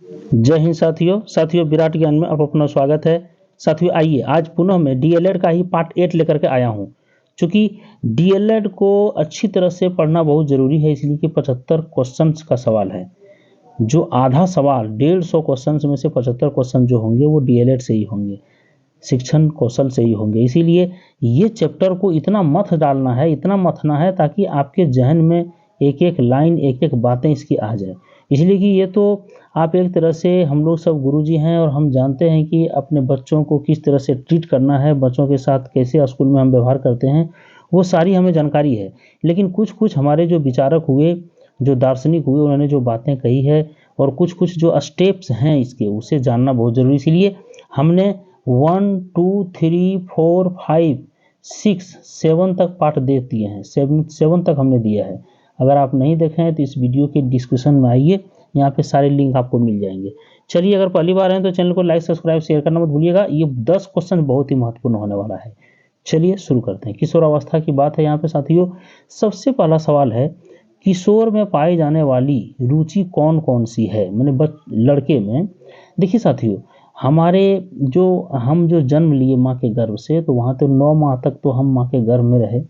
जय हिंद साथियों विराट ज्ञान में आप अपना स्वागत है। साथियों आइए आज पुनः मैं डीएलएड का ही पार्ट 8 लेकर के आया हूं। चूंकि डीएलएड को अच्छी तरह से पढ़ना बहुत ज़रूरी है, इसलिए कि 75 क्वेश्चंस का सवाल है। जो आधा सवाल 150 क्वेश्चंस में से 75 क्वेश्चन जो होंगे वो डीएलएड से ही होंगे, शिक्षण कौशल से ही होंगे। इसीलिए ये चैप्टर को इतना मथ डालना है, इतना मथना है ताकि आपके जहन में एक एक लाइन, एक एक बातें इसकी आ जाए। इसलिए कि ये तो आप एक तरह से, हम लोग सब गुरुजी हैं और हम जानते हैं कि अपने बच्चों को किस तरह से ट्रीट करना है, बच्चों के साथ कैसे स्कूल में हम व्यवहार करते हैं, वो सारी हमें जानकारी है। लेकिन कुछ कुछ हमारे जो विचारक हुए, जो दार्शनिक हुए, उन्होंने जो बातें कही है और कुछ कुछ जो स्टेप्स हैं इसके, उसे जानना बहुत ज़रूरी। इसलिए हमने 1 2 3 4 5 6 7 तक पार्ट दे दिए हैं। 7 तक हमने दिया है। अगर आप नहीं देखे हैं तो इस वीडियो के डिस्क्रिप्शन में आइए, यहाँ पे सारे लिंक आपको मिल जाएंगे। चलिए, अगर पहली बार हैं तो चैनल को लाइक, सब्सक्राइब, शेयर करना मत भूलिएगा। ये 10 क्वेश्चन बहुत ही महत्वपूर्ण होने वाला है। चलिए शुरू करते हैं। किशोरावस्था की बात है यहाँ पे साथियों। सबसे पहला सवाल है, किशोर में पाई जाने वाली रुचि कौन कौन सी है, मैंने लड़के में। देखिए साथियों, हम जो जन्म लिए माँ के गर्भ से, तो वहाँ तो 9 माह तक तो हम माँ के गर्भ में रहे।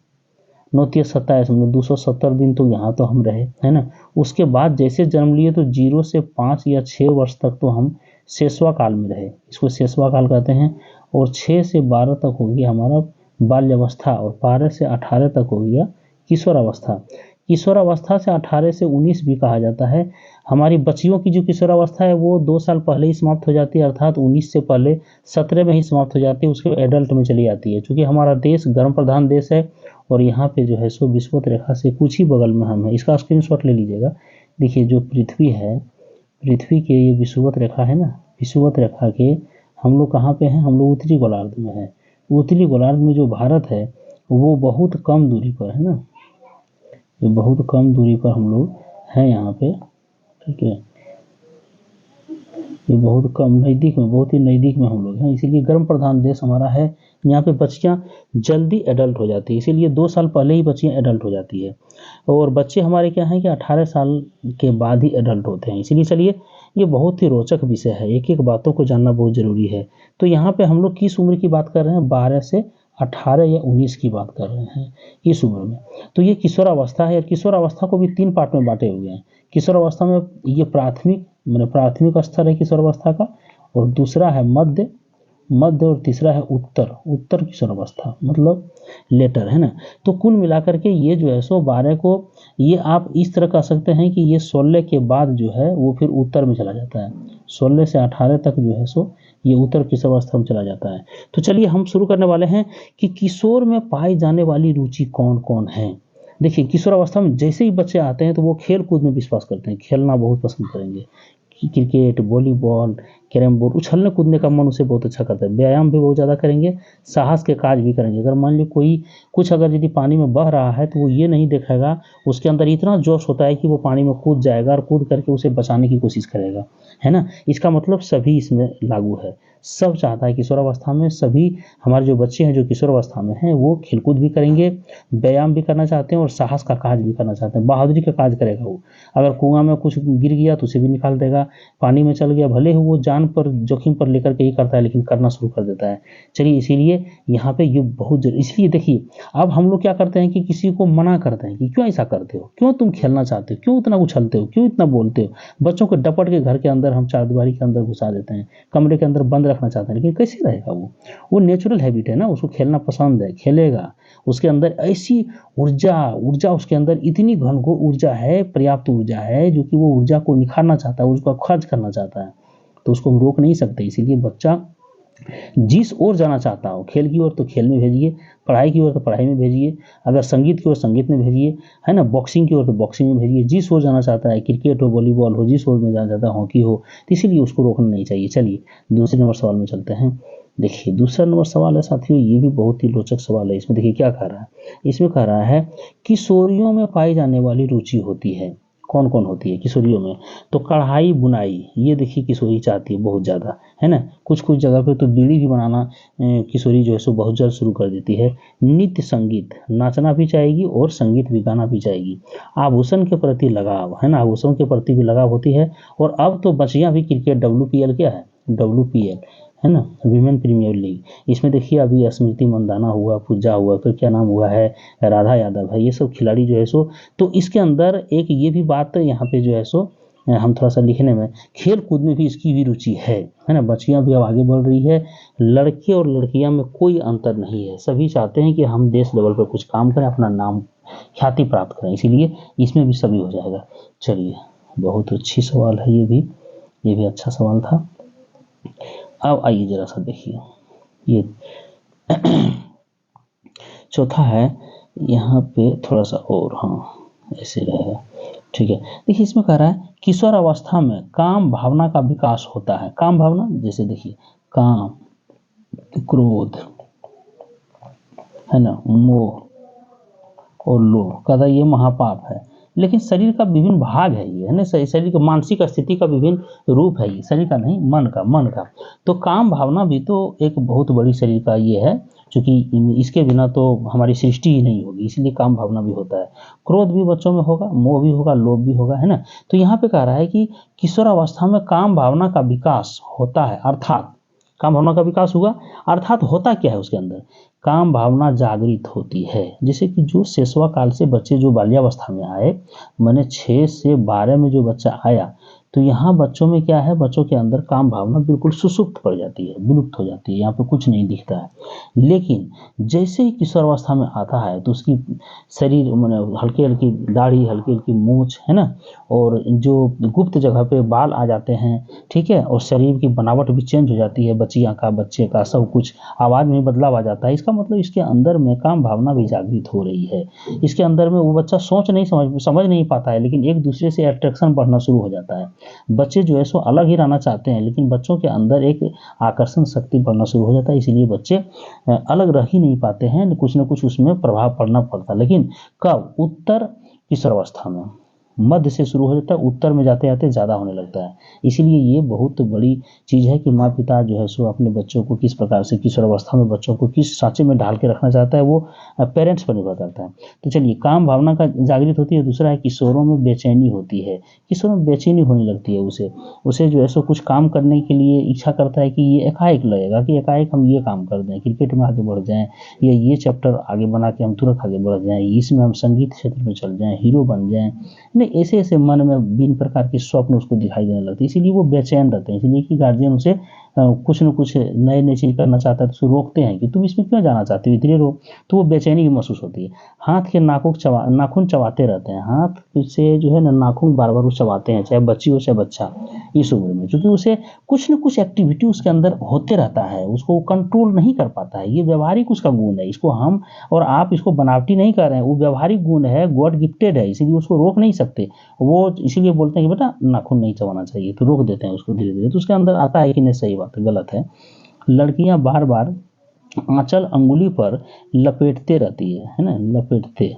9×27 में 270 दिन तो यहाँ तो हम रहे, है ना। उसके बाद जैसे जन्म लिए तो 0 से 5 या 6 वर्ष तक तो हम शेषवा काल में रहे, इसको शेषवा काल कहते हैं। और 6 से 12 तक हो गया हमारा बाल्यावस्था, और 12 से 18 तक हो गया किशोरावस्था। किशोरावस्था से 18 से 19 भी कहा जाता है। हमारी बच्चियों की जो किशोरावस्था है वो 2 साल पहले ही समाप्त हो जाती है, अर्थात 19 से पहले 17 में ही समाप्त हो जाती है, उसके एडल्ट में चली जाती है। चूँकि हमारा देश गर्म प्रधान देश है और यहाँ पे जो है सो विषुवत रेखा से कुछ ही बगल में हम हैं। इसका स्क्रीनशॉट ले लीजिएगा। देखिए, जो पृथ्वी है, पृथ्वी के ये विषुवत रेखा है ना, विषुवत रेखा के हम लोग कहाँ पे हैं, हम लोग उत्तरी गोलार्ध में हैं। उत्तरी गोलार्ध में जो भारत है वो बहुत कम दूरी पर है ना, ये बहुत कम दूरी पर हम लोग हैं यहाँ पे, ठीक है। ये बहुत कम नज़दीक में, बहुत ही नज़दीक में हम लोग हैं, इसीलिए गर्म प्रधान देश हमारा है। यहाँ पे बच्चियाँ जल्दी एडल्ट हो जाती है, इसीलिए 2 साल पहले ही बच्चियाँ एडल्ट हो जाती है। और बच्चे हमारे क्या हैं कि 18 साल के बाद ही एडल्ट होते हैं। इसीलिए चलिए, ये बहुत ही रोचक विषय है, एक एक बातों को जानना बहुत ज़रूरी है। तो यहाँ पे हम लोग किस उम्र की बात कर रहे हैं, 12 से 18 या 19 की बात कर रहे हैं, इस उम्र में। तो ये किशोरावस्था है। किशोरावस्था को भी 3 पार्ट में बांटे हुए हैं। किशोरावस्था में ये प्राथमिक स्तर है किशोरावस्था का, और दूसरा है मध्य, और तीसरा है उत्तर किशोरावस्था, मतलब लेटर, है ना। तो कुल मिलाकर के ये जो है सो 12 को, ये आप इस तरह कह सकते हैं कि ये 16 के बाद जो है वो फिर उत्तर में चला जाता है। 16 से 18 तक जो है सो ये उत्तर किशोरावस्था में चला जाता है। तो चलिए हम शुरू करने वाले हैं कि किशोर में पाई जाने वाली रुचि कौन कौन है। देखिए, किशोरावस्था में जैसे ही बच्चे आते हैं तो वो खेल कूद में विश्वास करते हैं, खेलना बहुत पसंद करेंगे। क्रिकेट, वॉलीबॉल, कैरम बोर्ड, उछलने कूदने का मन उसे बहुत अच्छा करता है। व्यायाम भी बहुत ज़्यादा करेंगे, साहस के काज भी करेंगे। अगर मान लीजिए कोई कुछ अगर यदि पानी में बह रहा है तो वो ये नहीं देखेगा, उसके अंदर इतना जोश होता है कि वो पानी में कूद जाएगा और कूद करके उसे बचाने की कोशिश करेगा, है ना। इसका मतलब सभी इसमें लागू है। सब चाहता है किशोरावस्था में, सभी हमारे जो बच्चे हैं जो किशोरावस्था में हैं वो खेलकूद भी करेंगे, व्यायाम भी करना चाहते हैं और साहस का काज भी करना चाहते हैं। बहादुरी का काज करेगा वो। अगर कुआं में कुछ गिर गया तो उसे भी निकाल देगा, पानी में चल गया, भले ही वो जान पर जोखिम पर लेकर के ही करता है, लेकिन करना शुरू कर देता है। चलिए, इसीलिए यहाँ पे ये बहुत जरूरी। इसलिए देखिए, अब हम लोग क्या करते हैं कि किसी को मना करते हैं कि क्यों ऐसा करते हो, क्यों तुम खेलना चाहते हो, क्यों इतना उछलते हो, क्यों इतना बोलते हो। बच्चों को डपट के घर के अंदर हम चारदीवारी के अंदर घुसा देते हैं, कमरे के अंदर बंद रखना चाहते हैं, लेकिन कैसे रहेगा वो नेचुरल हैबिट है ना, उसको खेलना पसंद है, खेलेगा। उसके अंदर ऐसी ऊर्जा उसके अंदर इतनी घनघोर ऊर्जा है, पर्याप्त ऊर्जा है, जो कि वो ऊर्जा को निखारना चाहता है, उसको खर्च करना चाहता है। तो उसको हम रोक नहीं सकते। इसीलिए बच्चा जिस ओर जाना चाहता हो, खेल की ओर तो खेल में भेजिए, पढ़ाई की ओर तो पढ़ाई में भेजिए, अगर संगीत की ओर संगीत में भेजिए, है ना, बॉक्सिंग की ओर तो बॉक्सिंग में भेजिए। जिस ओर जाना चाहता है, क्रिकेट हो, वॉलीबॉल हो, जिस ओर में जाना चाहता है, हॉकी हो, तो इसीलिए उसको रोकना नहीं चाहिए। चलिए दूसरे नंबर सवाल में चलते हैं। देखिए, दूसरा नंबर सवाल है साथियों, ये भी बहुत ही रोचक सवाल है। इसमें देखिए क्या कह रहा है, इसमें कह रहा है किशोरियों में पाई जाने वाली रुचि होती है कौन कौन होती है किशोरियों में? तो कढ़ाई बुनाई, ये देखिए किशोरी चाहती है बहुत ज़्यादा, है ना। कुछ कुछ जगह पे तो बीड़ी भी बनाना किशोरी जो है सो बहुत जल्द शुरू कर देती है। नृत्य संगीत, नाचना भी चाहेगी और संगीत भी गाना भी चाहेगी। आभूषण के प्रति लगाव, है ना, आभूषण के प्रति भी लगाव होती है। और अब तो बच्चियां भी क्रिकेट, WPL क्या है, WPL है ना, विमेन प्रीमियर लीग, इसमें देखिए अभी स्मृति मंदाना हुआ, पूजा हुआ, फिर क्या नाम हुआ है, राधा यादव है, ये सब खिलाड़ी जो है सो, तो इसके अंदर एक ये भी बात यहाँ पे जो है सो हम थोड़ा सा लिखने में, खेल कूद में भी इसकी भी रुचि है ना। बच्चियां भी अब आगे बढ़ रही है। लड़के और लड़कियां में कोई अंतर नहीं है, सभी चाहते हैं कि हम देश लेवल पर कुछ काम करें, अपना नाम ख्याति प्राप्त करें, इसीलिए इसमें भी सभी हो जाएगा। चलिए, बहुत अच्छी सवाल है ये भी अच्छा सवाल था। अब आइए जरा सा देखिए, ये चौथा है, यहाँ पे थोड़ा सा और, हाँ ऐसे रहेगा, ठीक है। देखिए इसमें कह रहा है किशोर अवस्था में काम भावना का विकास होता है। काम भावना जैसे देखिए काम, क्रोध, है ना, मोह और लोभ, कहता ये महापाप है। लेकिन शरीर का विभिन्न भाग है ये, है ना, शरीर का मानसिक स्थिति का विभिन्न रूप है ये, शरीर का नहीं, मन का। तो काम भावना भी तो एक बहुत बड़ी शरीर का ये है, क्योंकि इसके बिना तो हमारी सृष्टि ही नहीं होगी, इसलिए काम भावना भी होता है। क्रोध भी बच्चों में होगा, मोह भी होगा, लोभ भी होगा, है ना। तो यहाँ पे कह रहा है कि किशोर अवस्था में काम भावना का विकास होता है, अर्थात काम भावना का विकास हुआ, अर्थात होता क्या है उसके अंदर, काम भावना जागृत होती है। जैसे कि जो सेसवा काल से बच्चे जो बाल्यावस्था में आए, मैंने 6 से 12 में जो बच्चा आया, तो यहाँ बच्चों में क्या है, बच्चों के अंदर काम भावना बिल्कुल सुसुप्त पड़ जाती है, विलुप्त हो जाती है, यहाँ पे कुछ नहीं दिखता है। लेकिन जैसे ही किशोरावस्था में आता है तो उसकी शरीर मैंने हल्की हल्की दाढ़ी, हल्की हल्की मूछ, है ना, और जो गुप्त जगह पे बाल आ जाते हैं, ठीक है, और शरीर की बनावट भी चेंज हो जाती है, बच्चियाँ का, बच्चे का, सब कुछ, आवाज़ में बदलाव आ जाता है। इसका मतलब इसके अंदर में काम भावना भी जागृत हो रही है। इसके अंदर में वो बच्चा सोच नहीं समझ नहीं पाता है, लेकिन एक दूसरे से अट्रैक्शन बढ़ना शुरू हो जाता है। बच्चे जो है सो अलग ही रहना चाहते हैं, लेकिन बच्चों के अंदर एक आकर्षण शक्ति बढ़ना शुरू हो जाता है, इसीलिए बच्चे अलग रह ही नहीं पाते हैं, कुछ ना कुछ उसमें प्रभाव पड़ना पड़ता है। लेकिन कब, उत्तर किशोरावस्था में, मध्य से शुरू हो जाता है, उत्तर में जाते जाते ज़्यादा होने लगता है। इसीलिए ये बहुत बड़ी चीज़ है कि माँ पिता जो है सो अपने बच्चों को किस प्रकार से किशोरावस्था में बच्चों को किस सांचे में ढाल के रखना चाहता है, वो पेरेंट्स पर निर्भर करता है। तो चलिए, काम भावना का जागृत होती है। दूसरा है किशोरों में बेचैनी होती है, किशोरों में बेचैनी होने लगती है, उसे जो है सो कुछ काम करने के लिए इच्छा करता है कि ये एकाएक लगेगा कि एकाएक हम ये काम कर दें, क्रिकेट में आगे बढ़ जाएँ, या ये चैप्टर आगे बना के हम तुरंत आगे बढ़ जाएँ, इसमें हम संगीत क्षेत्र में चल जाएँ, हीरो बन जाएँ, नहीं, ऐसे ऐसे मन में विभिन्न प्रकार के स्वप्न उसको दिखाई देने लगते हैं। इसीलिए वो बेचैन रहते हैं, इसलिए कि गार्जियन उसे कुछ न कुछ नए नए चीज़ करना चाहता है तो उसे रोकते हैं कि तुम इसमें क्यों जाना चाहते हो, इतने रोक, तो वो बेचैनी की महसूस होती है। हाथ के नाखून चबाते रहते हैं, हाथ से जो है ना नाखून बार बार वो चबाते हैं, चाहे बच्ची हो चाहे बच्चा, इस उम्र में, क्योंकि उसे कुछ न कुछ एक्टिविटी उसके अंदर होते रहता है, उसको कंट्रोल नहीं कर पाता है। ये व्यवहारिक उसका गुण है, इसको हम और आप इसको बनावटी नहीं कर रहे हैं, वो व्यवहारिक गुण है, गॉड गिफ्टेड है, इसीलिए उसको रोक नहीं सकते। वो इसीलिए बोलते हैं कि बेटा नाखून नहीं चबाना चाहिए, तो रोक देते हैं उसको धीरे धीरे। तो उसके अंदर आता है कि नहीं, सही बात है, गलत है। लड़कियां बार बार आंचल अंगुली पर लपेटते रहती है ना, लपेटते।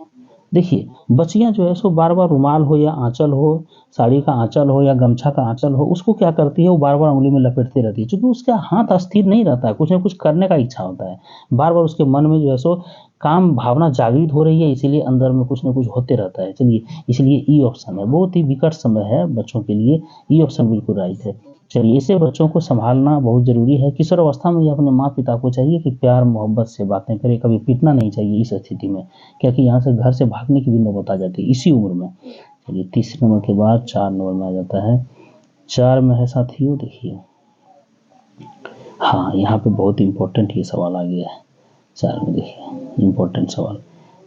देखिए बच्चियां जो है सो बार बार रुमाल हो या आंचल हो, साड़ी का आंचल हो या गमछा का आंचल हो, उसको क्या करती है, वो बार बार उंगली में लपेटती रहती है, क्योंकि उसका हाथ अस्थिर नहीं रहता है, कुछ ना कुछ करने का इच्छा होता है, बार बार उसके मन में जो है सो काम भावना जागृत हो रही है, इसीलिए अंदर में कुछ ना कुछ होते रहता है। चलिए, इसलिए ई ऑप्शन है, बहुत ही विकट समय है बच्चों के लिए, ई ऑप्शन बिल्कुल राइट है। चलिए, इसे बच्चों को संभालना बहुत ज़रूरी है। किशोर अवस्था में ये अपने माँ पिता को चाहिए कि प्यार मोहब्बत से बातें करें, कभी पीटना नहीं चाहिए इस स्थिति में, क्योंकि यहाँ से घर से भागने की भी नौबत आ जाती है इसी उम्र में। चलिए, तीसरे नंबर के बाद 4 नंबर में आ जाता है। 4 में है साथियों, देखिए, हाँ यहाँ पे बहुत इंपॉर्टेंट ये सवाल आ गया है। 4 में देखिए इंपॉर्टेंट सवाल,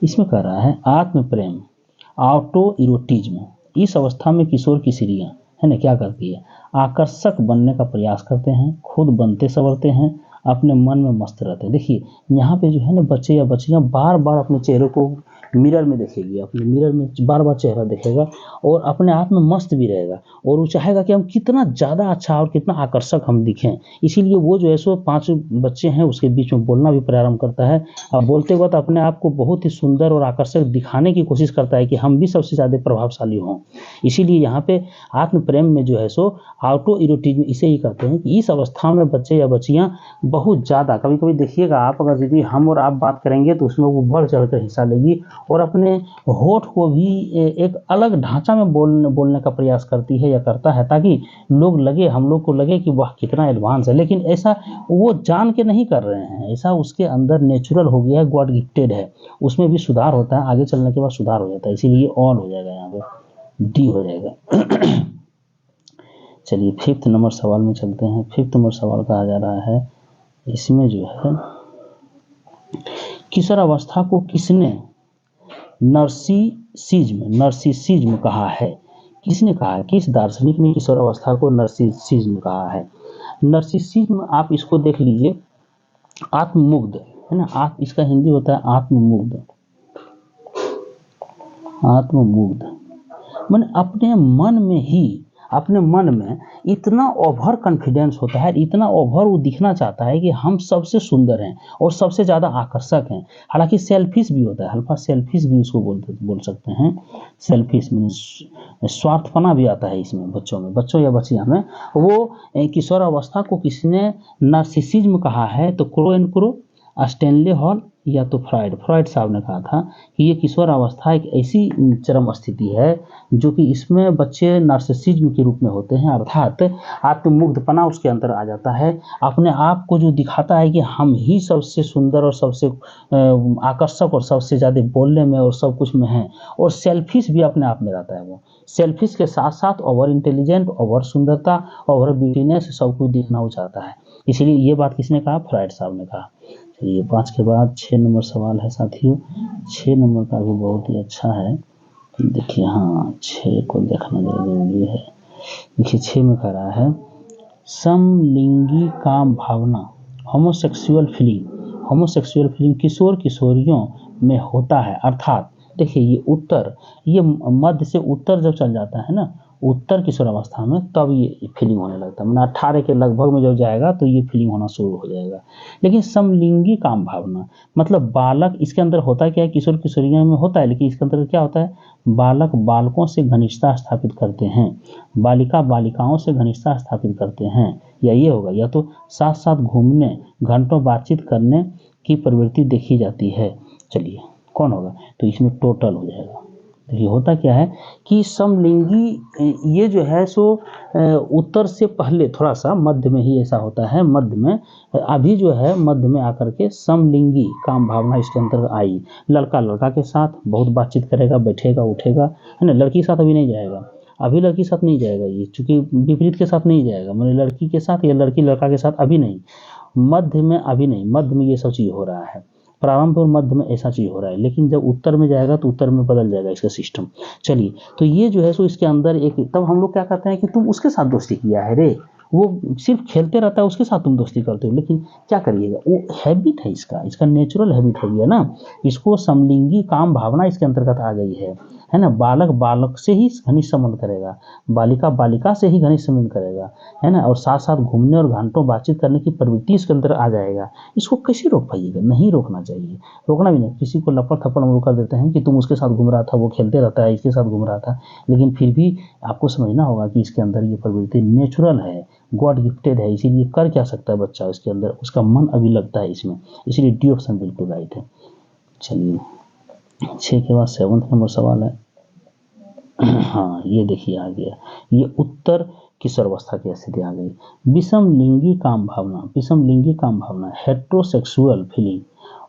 इसमें कह रहा है आत्म प्रेम, ऑटो इरोटिज्म। इस अवस्था में किशोर की स्त्रियाँ, है ना, क्या करती है, आकर्षक बनने का प्रयास करते हैं, खुद बनते संवरते हैं, अपने मन में मस्त रहते हैं। देखिए यहाँ पे जो है ना, बच्चे या बच्चियाँ बार बार अपने चेहरे को मिरर में देखेगी, अपने मिरर में बार बार चेहरा देखेगा और अपने आप में मस्त भी रहेगा और वो चाहेगा कि हम कितना ज़्यादा अच्छा और कितना आकर्षक हम दिखें। इसीलिए वो जो है सो 5 बच्चे हैं उसके बीच में बोलना भी प्रारंभ करता है और बोलते वक्त अपने आप को बहुत ही सुंदर और आकर्षक दिखाने की कोशिश करता है कि हम भी सबसे ज़्यादा प्रभावशाली हों। इसीलिए यहाँ पे आत्म प्रेम में जो है सो ऑटो इरोटिज्म इसे ही कहते हैं कि इस अवस्था में बच्चे या बच्चियाँ बहुत ज़्यादा, कभी कभी देखिएगा आप, अगर यदि हम और आप बात करेंगे तो उसमें वो बढ़ चढ़ कर हिस्सा लेगी और अपने होठ को भी एक अलग ढांचा में बोलने का प्रयास करती है या करता है, ताकि हम लोग को लगे कि वाह कितना एडवांस है। लेकिन ऐसा वो जान के नहीं कर रहे हैं, ऐसा उसके अंदर नेचुरल हो गया है, गॉड गिफ्टेड है। उसमें भी सुधार होता है, आगे चलने के बाद सुधार हो जाता है, इसीलिए ऑन हो जाएगा, यहाँ पे डी हो जाएगा। चलिए 5th नंबर सवाल में चलते हैं। 5th नंबर सवाल कहा जा रहा है, इसमें जो है किशोरावस्था को किसने नर्सिसिज्म कहा है? किसने कहा है? किस दार्शनिक ने किशोरावस्था को नर्सिसिज्म कहा है? नर्सिसिज्म आप इसको देख लीजिए, आत्ममुग्ध है ना, आप इसका हिंदी होता है आत्ममुग्ध। आत्ममुग्ध माने अपने मन में इतना ओवर कॉन्फिडेंस होता है, इतना ओवर वो दिखना चाहता है कि हम सबसे सुंदर हैं और सबसे ज़्यादा आकर्षक हैं। हालांकि सेल्फिश भी होता है, हल्का सेल्फिश भी उसको बोल सकते हैं। सेल्फिश मीन्स स्वार्थपना भी आता है इसमें, बच्चों या बच्चियों में। वो किशोरावस्था को किसने नार्सिसिज्म कहा है? तो crow and crow, Stanley hall या तो फ्रॉइड साहब ने कहा था कि ये किशोर अवस्था एक ऐसी चरम स्थिति है जो कि इसमें बच्चे नार्सिसिज्म के रूप में होते हैं, अर्थात आत्ममुग्धपना उसके अंदर आ जाता है। अपने आप को जो दिखाता है कि हम ही सबसे सुंदर और सबसे आकर्षक और सबसे ज़्यादा बोलने में और सब कुछ में हैं, और सेल्फिश भी अपने आप में रहता है। वो सेल्फिश के साथ साथ ओवर इंटेलिजेंट, ओवर सुंदरता, ओवर ब्यूटीनेस सब कुछ दिखना वो चाहता है। इसीलिए ये बात किसने कहा? फ्रॉइड साहब ने कहा। चलिए 5 के बाद 6 नंबर सवाल है साथियों। 6 नंबर का भी बहुत ही अच्छा है, देखिए। हाँ, 6 को देखना जरूरी है। देखिए 6 में कह रहा है समलिंगी काम भावना, होमोसेक्सुअल फीलिंग किशोर किशोरियों में होता है। अर्थात देखिए ये मध्य से उत्तर जब चल जाता है ना, उत्तर किशोरावस्था में, तब ये फीलिंग होने लगता है। मतलब 18 के लगभग में जब जाएगा तो ये फीलिंग होना शुरू हो जाएगा। लेकिन समलिंगी काम भावना मतलब बालक, इसके अंदर होता क्या है? किशोर किशोरियों में होता है, लेकिन इसके अंदर क्या होता है? बालक बालकों से घनिष्ठता स्थापित करते हैं, बालिका बालिकाओं से घनिष्ठता स्थापित करते हैं, या ये होगा, या तो साथ साथ घूमने, घंटों बातचीत करने की प्रवृत्ति देखी जाती है। चलिए कौन होगा? तो इसमें टोटल हो जाएगा। देखिए होता क्या है कि समलिंगी ये जो है सो उत्तर से पहले थोड़ा सा मध्य में ही ऐसा होता है। मध्य में अभी जो है मध्य में आकर के समलिंगी काम भावना इसके अंतर्गत आई। लड़का लड़का के साथ बहुत बातचीत करेगा, बैठेगा उठेगा, है ना। लड़की के साथ अभी नहीं जाएगा, अभी लड़की के साथ नहीं जाएगा, ये चूंकि विपरीत के साथ नहीं जाएगा, मतलब लड़की के साथ या लड़की लड़का के साथ अभी नहीं, मध्य में अभी नहीं, मध्य में ये सब चीज़ हो रहा है। प्रारंभ और मध्य में ऐसा चीज हो रहा है, लेकिन जब उत्तर में जाएगा तो उत्तर में बदल जाएगा इसका सिस्टम। चलिए तो ये जो है सो इसके अंदर एक, तब हम लोग क्या कहते हैं कि तुम उसके साथ दोस्ती किया है रे, वो सिर्फ खेलते रहता है, उसके साथ तुम दोस्ती करते हो। लेकिन क्या करिएगा, वो हैबिट है इसका नेचुरल हैबिट हो गया ना। इसको समलिंगी काम भावना इसके अंतर्गत आ गई है ना। बालक बालक से ही घनिष्ठ संबंध करेगा, बालिका बालिका से ही घनिष्ठ संबंध करेगा, है ना। और साथ साथ घूमने और घंटों बातचीत करने की प्रवृत्ति इसके अंदर आ जाएगा। इसको कैसे रोक पाइएगा? नहीं रोकना चाहिए, रोकना भी नहीं। किसी को लपड़ थप्पड़ हम लोग कर देते हैं कि तुम उसके साथ घूम रहा था, वो खेलते रहता है, इसके साथ घूम रहा था, लेकिन फिर भी आपको समझना होगा कि इसके अंदर ये प्रवृत्ति नेचुरल है, गॉड गिफ्टेड है। इसीलिए कर क्या सकता है बच्चा, इसके अंदर उसका मन अभी लगता है इसमें, इसलिए डी ऑप्शन बिल्कुल राइट है। चलिए 6 के बाद 7th नंबर सवाल है। हाँ ये देखिए आ गया, ये उत्तर किशोरावस्था की स्थिति आ गई। विषम लिंगी काम भावना हेट्रोसेक्सुअल फीलिंग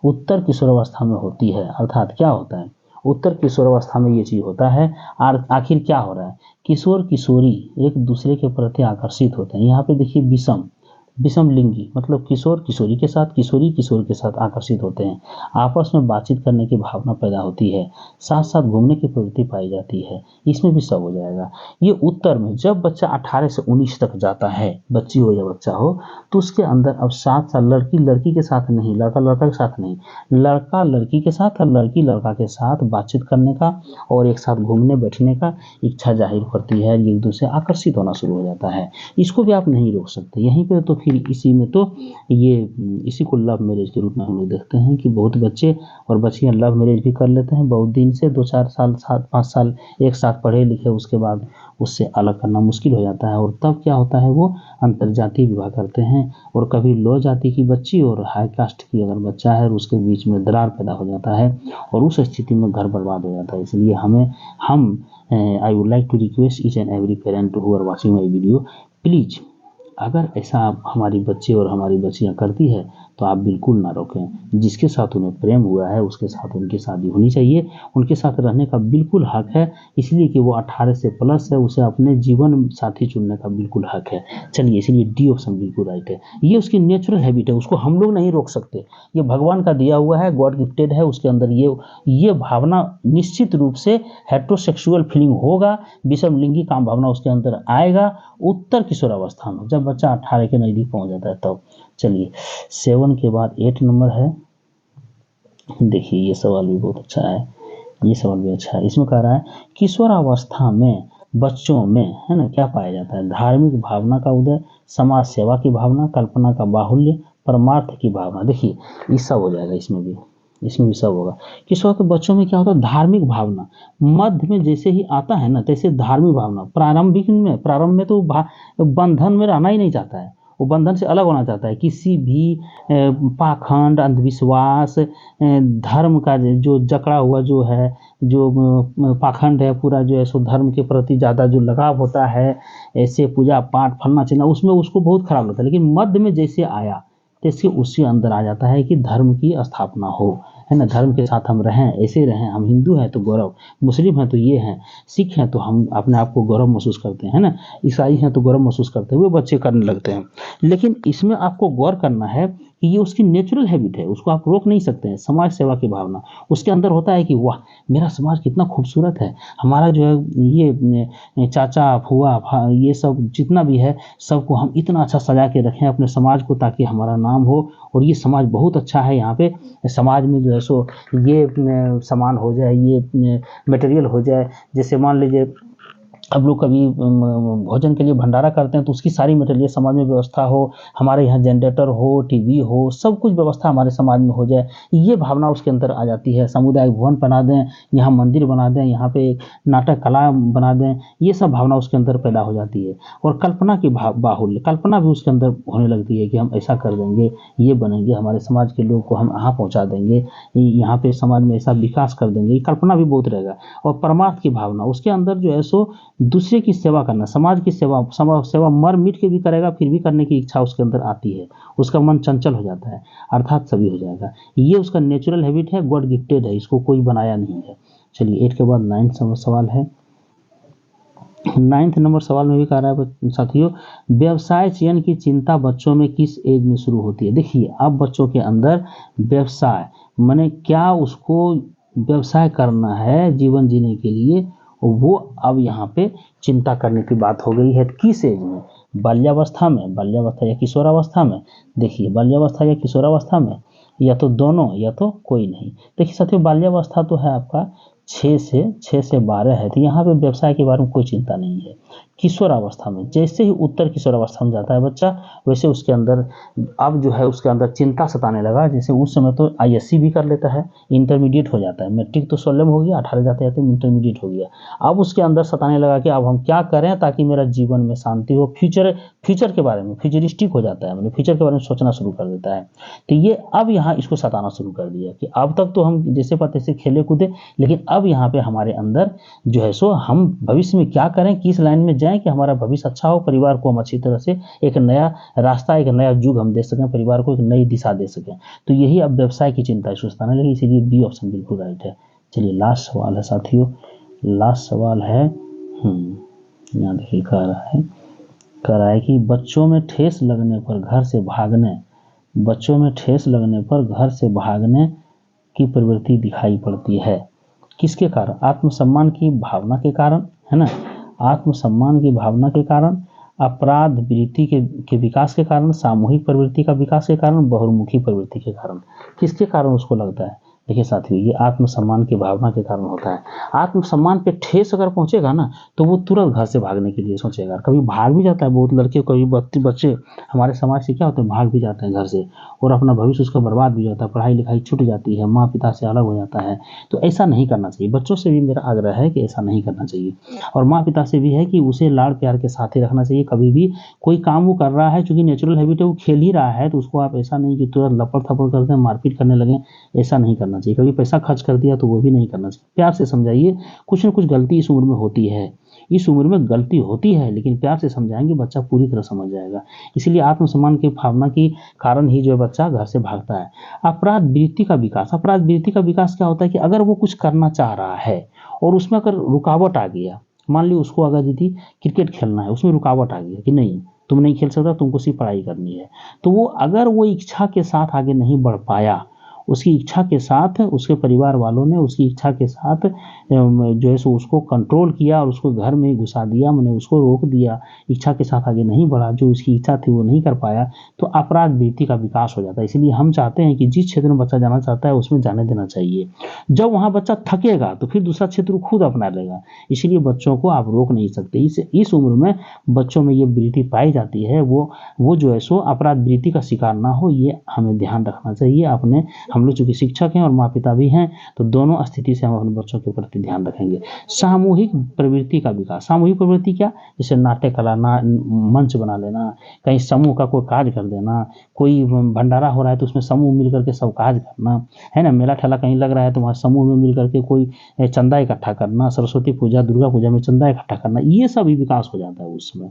उत्तर किशोरावस्था में होती है। अर्थात क्या होता है? उत्तर किशोरावस्था में ये चीज होता है। आखिर क्या हो रहा है? किशोर किशोरी एक दूसरे के प्रति आकर्षित होते हैं। यहाँ पे देखिए विषम, विषम लिंगी मतलब किशोर किशोरी के साथ, किशोरी किशोर के साथ आकर्षित होते हैं, आपस में बातचीत करने की भावना पैदा होती है, साथ साथ घूमने की प्रवृत्ति पाई जाती है। इसमें भी सब हो जाएगा। ये उत्तर में जब बच्चा 18 से 19 तक जाता है, बच्ची हो या बच्चा हो, तो उसके अंदर अब 7 साल लड़की लड़की के साथ नहीं, लड़का लड़का के साथ नहीं, लड़का लड़की के साथ और लड़की लड़का के साथ बातचीत करने का और एक साथ घूमने बैठने का इच्छा जाहिर करती है, एक दूसरे से आकर्षित होना शुरू हो जाता है। इसको भी आप नहीं रोक सकते। यहीं पे तो फिर इसी में तो ये इसी को लव मैरिज के रूप में हम लोग देखते हैं कि बहुत बच्चे और बच्चियां लव मैरिज भी कर लेते हैं। बहुत दिन से 2-4 साल 7-5 साल एक साथ पढ़े लिखे, उसके बाद उससे अलग करना मुश्किल हो जाता है, और तब क्या होता है वो अंतरजातीय विवाह करते हैं। और कभी लो जाति की बच्ची और हाई कास्ट की अगर बच्चा है, उसके बीच में दरार पैदा हो जाता है और उस स्थिति में घर बर्बाद हो जाता है। इसलिए हम I would like to request each and every parent who are watching my video, please अगर ऐसा हमारी बच्चे और हमारी बच्चियां करती है तो आप बिल्कुल ना रोकें। जिसके साथ उन्हें प्रेम हुआ है उसके साथ उनकी शादी होनी चाहिए, उनके साथ रहने का बिल्कुल हक है, इसलिए कि वो 18 से प्लस है, उसे अपने जीवन साथी चुनने का बिल्कुल हक है। चलिए, इसलिए डी ऑप्शन बिल्कुल राइट है। ये उसकी नेचुरल हैबिट है, उसको हम लोग नहीं रोक सकते। ये भगवान का दिया हुआ है, गॉड गिफ्टेड है, उसके अंदर ये भावना निश्चित रूप से हेट्रोसेक्सुअल फीलिंग होगा, विषम लिंगी काम भावना उसके अंदर आएगा उत्तर किशोरावस्था में, जब बच्चा 18 के नज़दीक पहुंच जाता है तब। चलिए 7 के बाद 8 नंबर है। देखिए ये सवाल भी बहुत अच्छा है, ये सवाल भी अच्छा है। इसमें कह रहा है किशोरावस्था में बच्चों में है ना क्या पाया जाता है? धार्मिक भावना का उदय, समाज सेवा की भावना, कल्पना का बाहुल्य, परमार्थ की भावना। देखिए ये सब हो जाएगा, इसमें भी सब होगा। किशोर के बच्चों में क्या होता है? धार्मिक भावना मध्य में जैसे ही आता है ना, तैसे धार्मिक भावना प्रारंभ में तो बंधन में रहना ही नहीं चाहता है, वो बंधन से अलग होना चाहता है। किसी भी पाखंड, अंधविश्वास, धर्म का जो जकड़ा हुआ जो है, जो पाखंड है पूरा, जो है सो धर्म के प्रति ज़्यादा जो लगाव होता है, ऐसे पूजा पाठ फलना चिलना, उसमें उसको बहुत खराब लगता है। लेकिन मध्य में जैसे आया तैसे उसके अंदर आ जाता है कि धर्म की स्थापना हो, है ना, धर्म के साथ हम रहें, ऐसे रहें। हम हिंदू हैं तो गौरव, मुस्लिम हैं तो ये हैं, सिख हैं तो हम अपने आप को गौरव महसूस करते हैं ना, ईसाई हैं तो गौरव महसूस करते हुए बच्चे करने लगते हैं। लेकिन इसमें आपको गौर करना है कि ये उसकी नेचुरल हैबिट है, उसको आप रोक नहीं सकते हैं। समाज सेवा की भावना उसके अंदर होता है कि वाह मेरा समाज कितना खूबसूरत है, हमारा जो है ये चाचा फुआ ये सब जितना भी है सबको हम इतना अच्छा सजा के रखें अपने समाज को, ताकि हमारा नाम हो और ये समाज बहुत अच्छा है। यहाँ पे समाज में जो है सो ये सामान हो जाए, ये मटेरियल हो जाए। जैसे मान लीजिए अब लोग कभी भोजन के लिए भंडारा करते हैं तो उसकी सारी मटेरियल समाज में व्यवस्था हो, हमारे यहाँ जनरेटर हो, टीवी हो, सब कुछ व्यवस्था हमारे समाज में हो जाए, ये भावना उसके अंदर आ जाती है। सामुदायिक भवन बना दें, यहाँ मंदिर बना दें, यहाँ पे नाटक कला बना दें, ये सब भावना उसके अंदर पैदा हो जाती है। और कल्पना की बाहुल्य कल्पना भी उसके अंदर होने लगती है कि हम ऐसा कर देंगे, ये बनेंगे, हमारे समाज के लोग को हम यहाँ पहुँचा देंगे, यहाँ पे समाज में ऐसा विकास कर देंगे, ये कल्पना भी बहुत रहेगा। और परमार्थ की भावना उसके अंदर जो है सो दूसरे की सेवा करना, समाज की सेवा मर मिट के भी करेगा, फिर भी करने की इच्छा उसके अंदर आती है, उसका मन चंचल हो जाता है, अर्थात सभी हो जाएगा। ये उसका नेचुरल हैबिट है, गॉड गिफ्टेड है, इसको कोई बनाया नहीं है। चलिए 8 के बाद 9 सवाल है। 9 नंबर सवाल में भी कह रहा है साथियों, व्यवसाय चयन की चिंता बच्चों में किस एज में शुरू होती है? देखिए अब बच्चों के अंदर व्यवसाय माने क्या उसको व्यवसाय करना है जीवन जीने के लिए, वो अब यहाँ पे चिंता करने की बात हो गई है। किस एज में? बाल्यावस्था या किशोरावस्था में? देखिए बाल्यावस्था या किशोरावस्था में, या तो दोनों या तो कोई नहीं। देखिए साथियों बाल्यावस्था तो है आपका 6 से 12 है, तो यहाँ पे व्यवसाय के बारे में कोई चिंता नहीं है। किशोरावस्था में जैसे ही उत्तर किशोरावस्था में जाता है बच्चा, वैसे उसके अंदर अब जो है उसके अंदर चिंता सताने लगा। जैसे उस समय तो आईएससी भी कर लेता है, इंटरमीडिएट हो जाता है, मैट्रिक तो 16 में हो गया, 18 जाते जाते इंटरमीडिएट हो गया। अब उसके अंदर सताने लगा कि अब हम क्या करें ताकि मेरा जीवन में शांति हो, फ्यूचर के बारे में फ्यूचरिस्टिक हो जाता है, मतलब फ्यूचर के बारे में सोचना शुरू कर देता है। तो ये अब यहाँ इसको सताना शुरू कर दिया कि अब तक तो हम जैसे पते से खेले कूदे, लेकिन अब यहाँ पे हमारे अंदर जो है सो हम भविष्य में क्या करें, किस लाइन में जाएं कि हमारा भविष्य अच्छा हो, परिवार को हम अच्छी तरह से एक नया रास्ता, एक नया युग हम दे सकें, परिवार को एक नई दिशा दे सकें। तो यही अब व्यवसाय की चिंता है सोचता है, इसीलिए बी ऑप्शन बिल्कुल राइट है। चलिए लास्ट सवाल है साथियों, लास्ट सवाल है यहाँ देखिए कह रहा है कह रहा है कि बच्चों में ठेस लगने पर घर से भागने, बच्चों में ठेस लगने पर घर से भागने की प्रवृत्ति दिखाई पड़ती है। किसके कारण? आत्मसम्मान की भावना के कारण, है ना, आत्मसम्मान की भावना के कारण, अपराध वृत्ति के विकास के कारण, सामूहिक प्रवृत्ति का विकास के कारण, बहुमुखी प्रवृत्ति के कारण। किसके कारण उसको लगता है? देखिए साथियों, ये आत्मसम्मान की भावना के कारण होता है। आत्मसम्मान पे ठेस अगर पहुंचेगा ना तो वो तुरंत घर से भागने के लिए सोचेगा। कभी भाग भी जाता है, बहुत लड़के, कभी बच्चे हमारे समाज से क्या होते हैं, भाग भी जाते हैं घर से, और अपना भविष्य उसका बर्बाद भी होता है, पढ़ाई लिखाई छूट जाती है, माँ पिता से अलग हो जाता है। तो ऐसा नहीं करना चाहिए। बच्चों से भी मेरा आग्रह है कि ऐसा नहीं करना चाहिए, और माँ पिता से भी है कि उसे लाड़ प्यार के साथ ही रखना चाहिए। कभी भी कोई काम वो कर रहा है, चूंकि नेचुरल हैबिट है, वो खेल ही रहा है, तो उसको आप ऐसा नहीं कि तुरंत लपड़ थपड़ कर दें, मारपीट करने लगे, ऐसा नहीं करना चाहिए। कभी पैसा खर्च कर दिया तो वो भी नहीं करना चाहिए। प्यार से समझाइए, कुछ न कुछ गलती इस उम्र में होती है, इस उम्र में गलती होती है, लेकिन प्यार से समझाएंगे बच्चा पूरी तरह समझ जाएगा। इसलिए आत्मसम्मान की भावना के कारण ही जो है बच्चा घर से भागता है। अपराध वृत्ति का विकास, अपराध वृत्ति का विकास क्या होता है कि अगर वो कुछ करना चाह रहा है और उसमें अगर रुकावट आ गया, मान ली उसको अगर यदि क्रिकेट खेलना है, उसमें रुकावट आ गई कि नहीं तुम नहीं खेल सकता, तुमको सिर्फ पढ़ाई करनी है, तो वो अगर वो इच्छा के साथ आगे नहीं बढ़ पाया, उसकी इच्छा के साथ उसके परिवार वालों ने उसकी इच्छा के साथ जो है सो उसको कंट्रोल किया और उसको घर में घुसा दिया, मैंने उसको रोक दिया, इच्छा के साथ आगे नहीं बढ़ा, जो उसकी इच्छा थी वो नहीं कर पाया, तो अपराध वृत्ति का विकास हो जाता है। इसलिए हम चाहते हैं कि जिस क्षेत्र में बच्चा जाना चाहता है उसमें जाने देना चाहिए। जब वहाँ बच्चा थकेगा तो फिर दूसरा क्षेत्र वो खुद अपना लेगा। इसलिए बच्चों को आप रोक नहीं सकते। इस उम्र में बच्चों में ये वृत्ति पाई जाती है, वो जो है सो अपराध वृत्ति का शिकार ना हो, ये हमें ध्यान रखना चाहिए। अपने हम लोग चूंकि शिक्षक हैं और माँ पिता भी हैं, तो दोनों स्थिति से हम अपने बच्चों के प्रति ध्यान रखेंगे। सामूहिक प्रवृत्ति का विकास, सामूहिक प्रवृत्ति क्या? जैसे नाट्य कला, मंच बना लेना, कहीं समूह का कोई कार्य कर देना, कोई भंडारा हो रहा है तो उसमें समूह मिल करके सब कार्य करना, है ना, मेला ठेला कहीं लग रहा है तो वहाँ समूह में मिल करके कोई चंदा इकट्ठा करना, सरस्वती पूजा दुर्गा पूजा में चंदा इकट्ठा करना, ये सब भी विकास हो जाता है उसमें।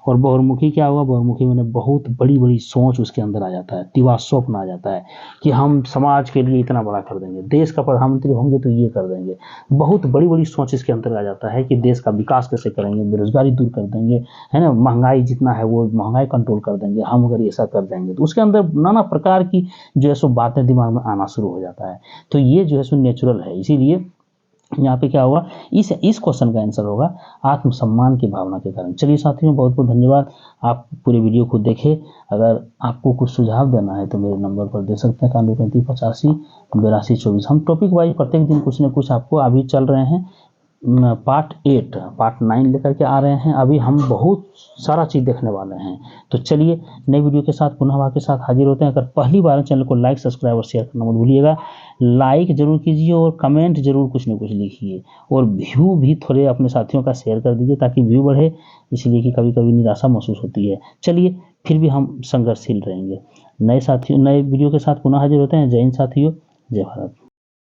और बहुमुखी क्या हुआ? बहुमुखी में बहुत बड़ी बड़ी सोच उसके अंदर आ जाता है, दिवा स्वप्न आ जाता है कि हम समाज के लिए इतना बड़ा कर देंगे, देश का प्रधानमंत्री होंगे तो ये कर देंगे। बहुत बड़ी बड़ी सोच इसके अंदर आ जाता है कि देश का विकास कैसे करेंगे, बेरोजगारी दूर कर देंगे, है ना, महंगाई जितना है वो महंगाई कंट्रोल कर देंगे, हम अगर ऐसा कर देंगे तो उसके अंदर नाना प्रकार की जो है सो बातें दिमाग में आना शुरू हो जाता है। तो ये जो है सो नेचुरल है। इसीलिए यहाँ पे क्या होगा, इस क्वेश्चन का आंसर होगा आत्मसम्मान की भावना के कारण। चलिए साथियों, बहुत बहुत धन्यवाद। आप पूरे वीडियो को देखें। अगर आपको कुछ सुझाव देना है तो मेरे नंबर पर दे सकते हैं, 9135 82 82 24। हम टॉपिक वाइज प्रत्येक दिन कुछ न कुछ आपको अभी चल रहे हैं, पार्ट 8 पार्ट 9 लेकर के आ रहे हैं। अभी हम बहुत सारा चीज़ देखने वाले हैं। तो चलिए नई वीडियो के साथ पुनः आपके साथ हाजिर होते हैं। अगर पहली बार चैनल को लाइक सब्सक्राइब और शेयर करना मत भूलिएगा। लाइक जरूर कीजिए और कमेंट जरूर कुछ न कुछ लिखिए, और व्यू भी थोड़े अपने साथियों का शेयर कर दीजिए ताकि व्यू बढ़े, इसलिए कि कभी कभी निराशा महसूस होती है। चलिए फिर भी हम संघर्षशील रहेंगे। नए वीडियो के साथ पुनः हाजिर होते हैं। जय हिंद साथियों, जय भारत।